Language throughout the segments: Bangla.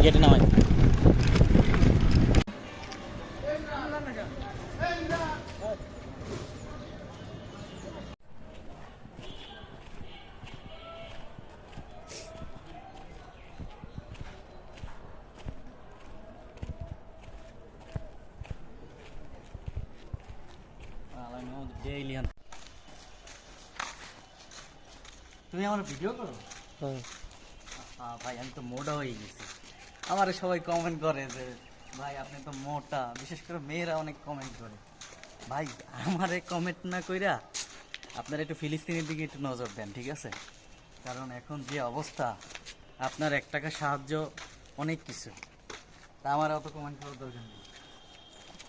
গেটে নামাই। তুমি আমার ভিডিও করো? ভাই আমি তো মোটা হয়ে গেছি। আমার সবাই কমেন্ট করে যে ভাই আপনি তো মোটা, বিশেষ করে মেয়েরা অনেক কমেন্ট করে। ভাই আমারে কমেন্ট না কইরা আপনারা একটু ফিলিস্তিনের দিকে একটু নজর দেন, ঠিক আছে? কারণ এখন যে অবস্থা, আপনার 1 টাকা সাহায্য অনেক কিছু। তা আমার অত কমেন্ট করার দরকার নেই।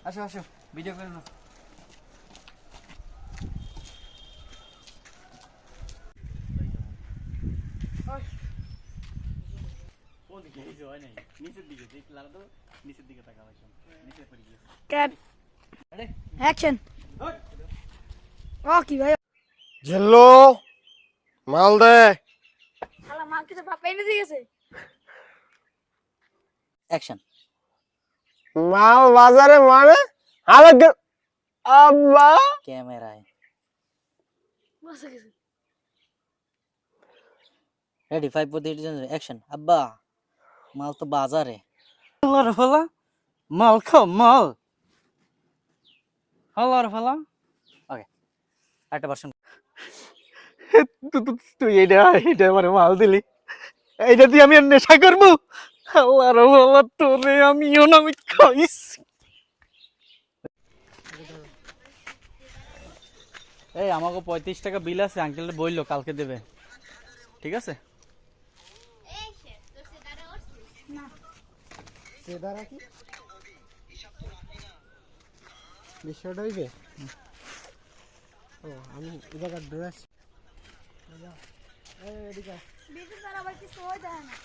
আসো আসো, ভিডিও করে নাও। নিচের দিকে দেখলাম তো, নিচের দিকে তাকাও, নিচে পড়ে গিয়েছে। Cat action. ও কি ভাই ঝেল্লো মাল দে। শালা মাল কিছু পাপা এনে দিয়েছে। অ্যাকশন। মাল বাজারে মানে আব্বা ক্যামেরায় বসে গেছে। Ready 5 4 3 action. আব্বা মাল তো বাজারে। হলার ফলা মাল খাও মাল। হলার ফলা। ওকে, একটা ভার্সন। তুই এটা আমার মাল দিলি, এইটা দিয়ে আমি আর নেশা করবো? আল্লাহর বাবা তোরে আমিও না আমি খাইস। এই আমাকে 35 টাকা বিল আছে, আঙ্কেল বললো কালকে দেবে, ঠিক আছে? সেদারা কি বিষয়টা হইবে? ও আমি এই জায়গার ড্রেস বিদ্যুৎ ছাড়া আবার কিছু হয় না।